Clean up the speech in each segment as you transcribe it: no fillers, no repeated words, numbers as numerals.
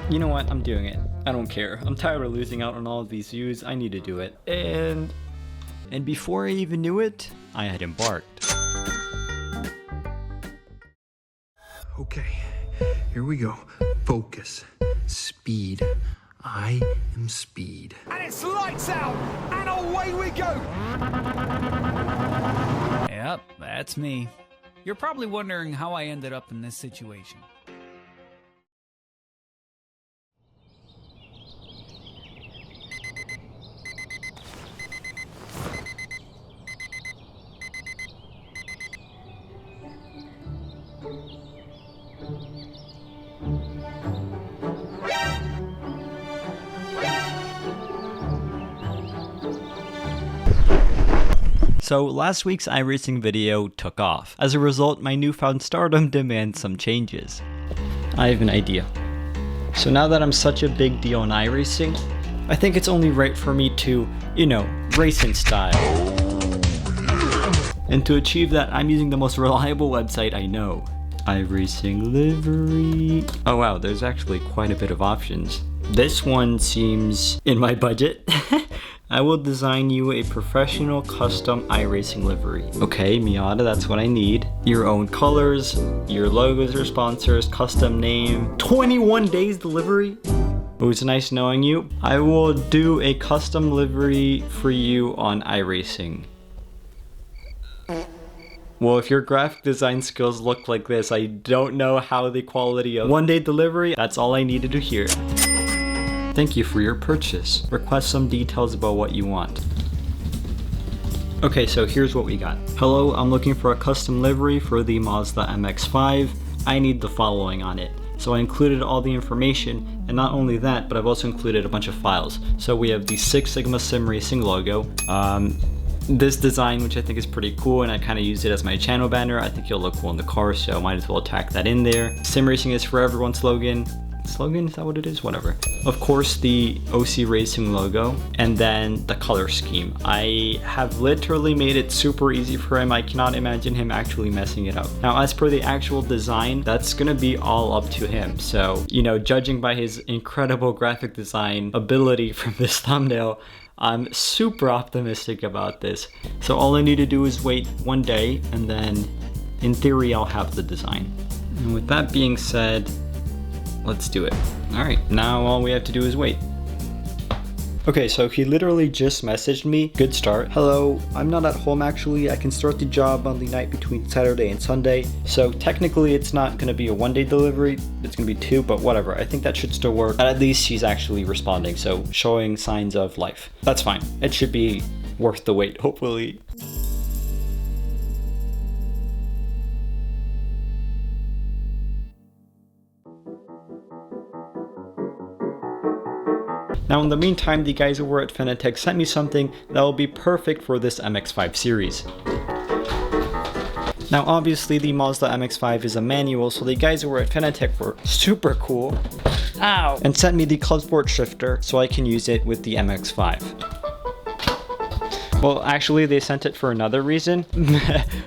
You know what? I'm doing it. I don't care. I'm tired of losing out on all of these views. I need to do it. And before I even knew it, I had embarked. Okay, here we go. Focus. Speed. I am speed. And it's lights out, and away we go. Yep, that's me. You're probably wondering how I ended up in this situation. So last week's iRacing video took off. As a result, my newfound stardom demands some changes. I have an idea. So now that I'm such a big deal in iRacing, I think it's only right for me to, race in style. And to achieve that, I'm using the most reliable website I know. iRacing Livery. Oh wow, there's actually quite a bit of options. This one seems in my budget. I will design you a professional custom iRacing livery. Okay, Miata, that's what I need. Your own colors, your logos or sponsors, custom name. 21 days delivery? It was nice knowing you. I will do a custom livery for you on iRacing. Well, if your graphic design skills look like this, I don't know how the quality of one-day delivery, that's all I needed to hear. Thank you for your purchase. Request some details about what you want. Okay, so here's what we got. Hello, I'm looking for a custom livery for the MOZA MX-5. I need the following on it. So I included all the information, and not only that, but I've also included a bunch of files. So we have the Six Sigma Sim Racing logo, this design, which I think is pretty cool, and I kind of use it as my channel banner. I think it'll look cool in the car, so might as well tack that in there. Sim Racing is for everyone slogan. Slogan, is that what it is? Whatever. Of course, the OC Racing logo, and then the color scheme. I have literally made it super easy for him. I cannot imagine him actually messing it up. Now, as per the actual design, that's gonna be all up to him. So, judging by his incredible graphic design ability from this thumbnail, I'm super optimistic about this. So all I need to do is wait one day, and then in theory, I'll have the design. And with that being said, let's do it. All right, now all we have to do is wait. Okay, so he literally just messaged me. Good start. Hello, I'm not at home actually. I can start the job on the night between Saturday and Sunday. So technically it's not gonna be a one-day delivery. It's gonna be two, but whatever. I think that should still work. At least he's actually responding, so showing signs of life. That's fine. It should be worth the wait, hopefully. Now in the meantime, the guys over at Fanatec sent me something that will be perfect for this MX-5 series. Now obviously the MOZA MX-5 is a manual, so the guys over at Fanatec were super cool. Ow! And sent me the club sport shifter so I can use it with the MX-5. Well, actually they sent it for another reason,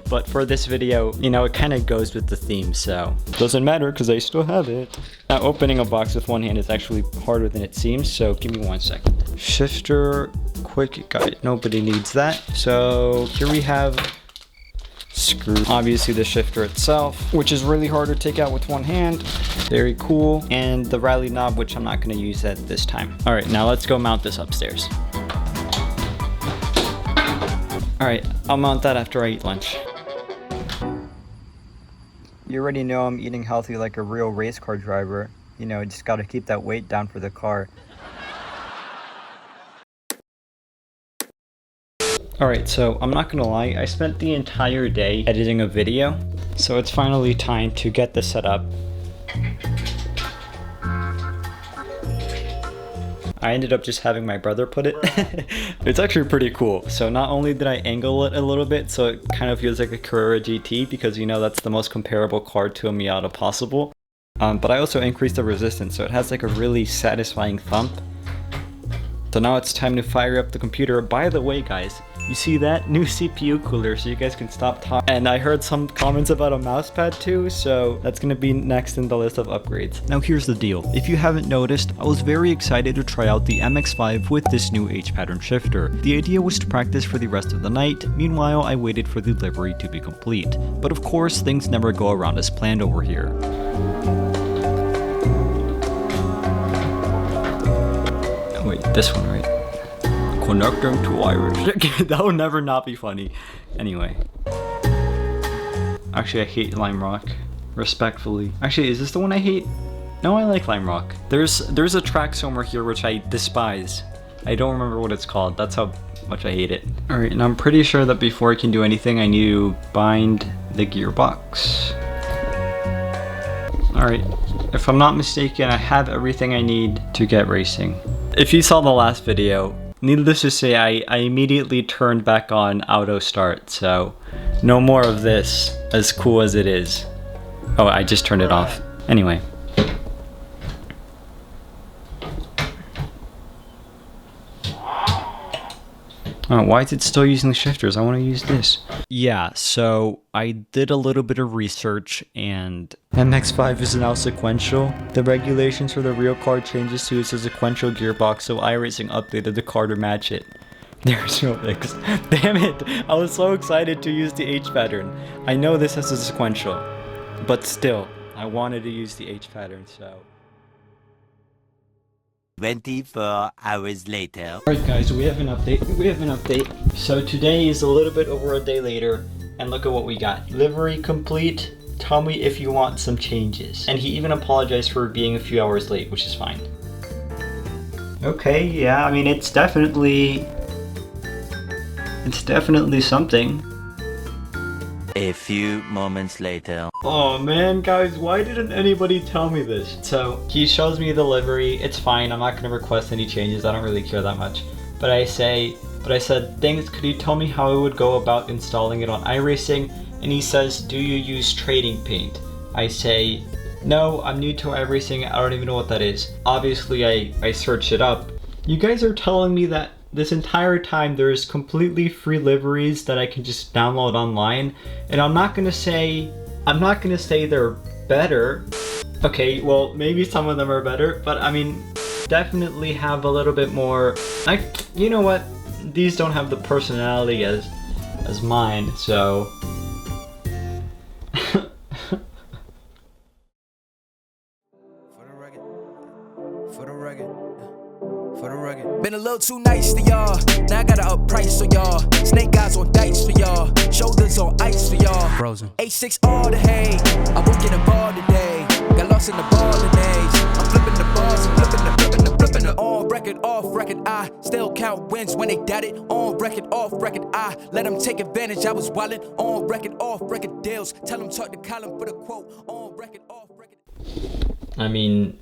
but for this video, it kind of goes with the theme, so doesn't matter because I still have it. Now opening a box with one hand is actually harder than it seems, so give me 1 second. Shifter, quick guide, nobody needs that. So here we have screw, obviously the shifter itself, which is really hard to take out with one hand. Very cool. And the rally knob, which I'm not going to use at this time. All right, now let's go mount this upstairs. Alright, I'll mount that after I eat lunch. You already know I'm eating healthy like a real race car driver. Just gotta keep that weight down for the car. Alright, so I'm not gonna lie, I spent the entire day editing a video, so it's finally time to get this set up. I ended up just having my brother put it. It's actually pretty cool. So not only did I angle it a little bit so it kind of feels like a Carrera GT, because that's the most comparable car to a Miata possible, but I also increased the resistance so it has like a really satisfying thump. So now it's time to fire up the computer. By the way guys, You see that? New CPU cooler, so you guys can stop talking. And I heard some comments about a mousepad too, so that's gonna be next in the list of upgrades. Now here's the deal. If you haven't noticed, I was very excited to try out the MX5 with this new H-pattern shifter. The idea was to practice for the rest of the night, meanwhile I waited for the livery to be complete. But of course, things never go around as planned over here. Oh, wait, this one, right? Connecting to iRacing. That would never not be funny. Anyway. Actually, I hate Lime Rock. Respectfully. Actually, is this the one I hate? No, I like Lime Rock. There's a track somewhere here which I despise. I don't remember what it's called. That's how much I hate it. Alright, and I'm pretty sure that before I can do anything, I need to bind the gearbox. Alright, if I'm not mistaken, I have everything I need to get racing. If you saw the last video, needless to say, I immediately turned back on auto start, so no more of this, as cool as it is. Oh, I just turned it off. Anyway. Oh, why is it still using the shifters? I want to use this. Yeah, so I did a little bit of research and MX5 is now sequential. The regulations for the real car changes to its a sequential gearbox, so iRacing updated the car to match it. There's no fix. Damn it! I was so excited to use the H pattern. I know this has a sequential, but still, I wanted to use the H pattern, so... 24 hours later. Alright guys, we have an update. So today is a little bit over a day later, and look at what we got. Livery complete. Tell me if you want some changes. And he even apologized for being a few hours late, which is fine. Okay, yeah, I mean it's definitely something. A few moments later. Oh man, guys, why didn't anybody tell me this? So he shows me the livery. It's fine. I'm not gonna request any changes. I don't really care that much. But I said, thanks, could you tell me how I would go about installing it on iRacing? And he says, do you use trading paint? I say, no, I'm new to iRacing. I don't even know what that is. Obviously, I searched it up. You guys are telling me that this entire time there's completely free liveries that I can just download online, and I'm not gonna say they're better. Okay, well maybe some of them are better, but I mean definitely have a little bit more. You know what? These don't have the personality as mine, so. Been a little too nice to y'all. Now I gotta up price for y'all. Snake eyes on dice for y'all. Shoulders on ice for y'all. Frozen. A6 all the hay. I won't get a ball today. Got lost in the ball days. I'm flipping the balls. I'm flipping the on record, off record. I still count wins when they doubt it. On record, off record. I let them take advantage. I was wildin'. On record, off record deals. Tell them talk to Colin for the quote. On record, off record. I mean,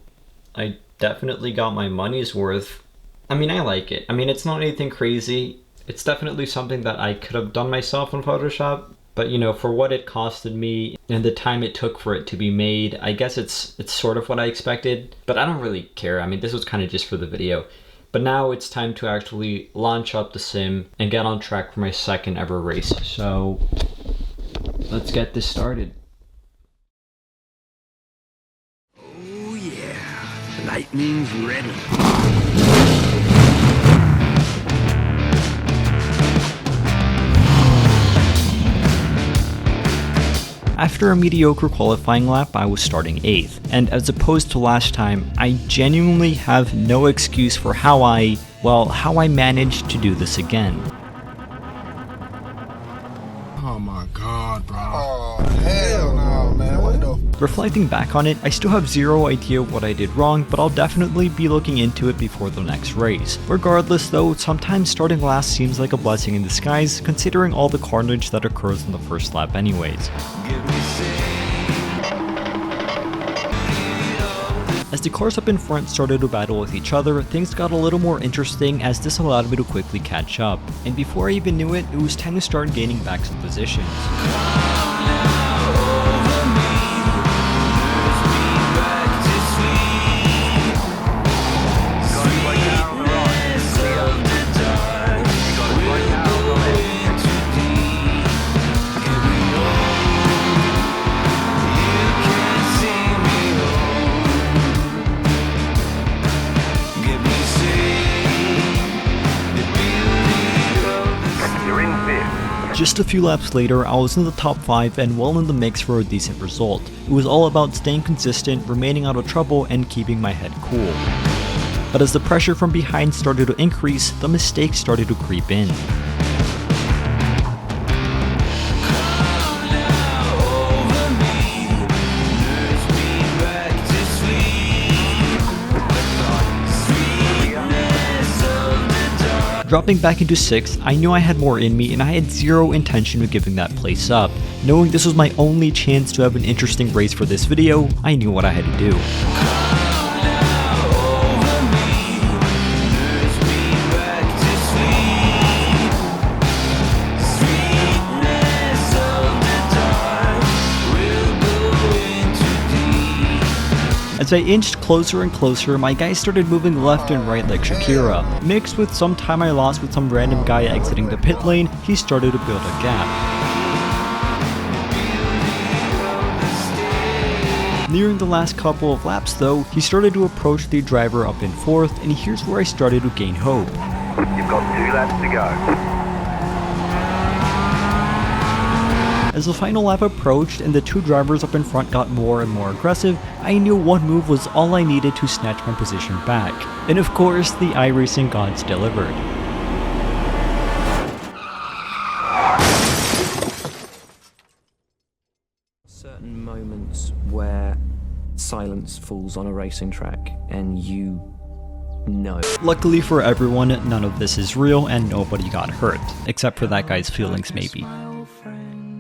I definitely got my money's worth. I mean, I like it. I mean, it's not anything crazy. It's definitely something that I could have done myself in Photoshop, but you know, for what it costed me and the time it took for it to be made, I guess it's sort of what I expected, but I don't really care. I mean, this was kind of just for the video. But now it's time to actually launch up the sim and get on track for my second ever race. So let's get this started. Oh yeah, lightning's ready. After a mediocre qualifying lap, I was starting 8th, and as opposed to last time, I genuinely have no excuse for how I managed to do this again. Oh my god, bro. Oh, hell no, man. What the? Reflecting back on it, I still have zero idea what I did wrong, but I'll definitely be looking into it before the next race. Regardless though, sometimes starting last seems like a blessing in disguise, considering all the carnage that occurs in the first lap anyways. As the cars up in front started to battle with each other, things got a little more interesting as this allowed me to quickly catch up. And before I even knew it, it was time to start gaining back some positions. Just a few laps later, I was in the top 5 and well in the mix for a decent result. It was all about staying consistent, remaining out of trouble, and keeping my head cool. But as the pressure from behind started to increase, the mistakes started to creep in. Dropping back into 6th, I knew I had more in me and I had zero intention of giving that place up. Knowing this was my only chance to have an interesting race for this video, I knew what I had to do. As I inched closer and closer, my guy started moving left and right like Shakira. Mixed with some time I lost with some random guy exiting the pit lane, he started to build a gap. Nearing the last couple of laps though, he started to approach the driver up in 4th, and here's where I started to gain hope. You've got 2 laps to go. As the final lap approached and the 2 drivers up in front got more and more aggressive, I knew one move was all I needed to snatch my position back. And of course, the iRacing gods delivered. Certain moments where silence falls on a racing track and you know. Luckily for everyone, none of this is real and nobody got hurt, except for that guy's feelings maybe.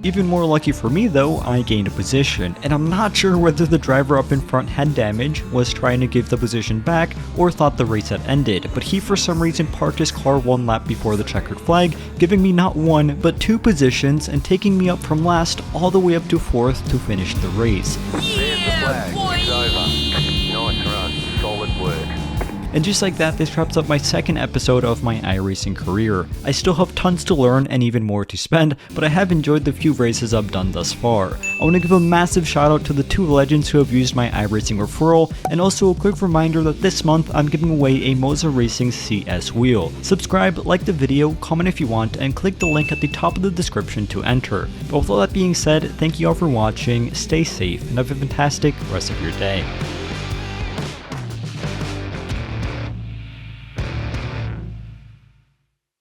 Even more lucky for me though, I gained a position, and I'm not sure whether the driver up in front had damage, was trying to give the position back, or thought the race had ended, but he for some reason parked his car 1 lap before the checkered flag, giving me not 1, but 2 positions and taking me up from last all the way up to 4th to finish the race. Yeah, boy! It's over. Nice run. Solid work. And just like that, this wraps up my 2nd episode of my iRacing career. I still have tons to learn and even more to spend, but I have enjoyed the few races I've done thus far. I want to give a massive shout out to the 2 legends who have used my iRacing referral, and also a quick reminder that this month I'm giving away a MOZA Racing CS wheel. Subscribe, like the video, comment if you want, and click the link at the top of the description to enter. But with all that being said, thank you all for watching, stay safe, and have a fantastic rest of your day.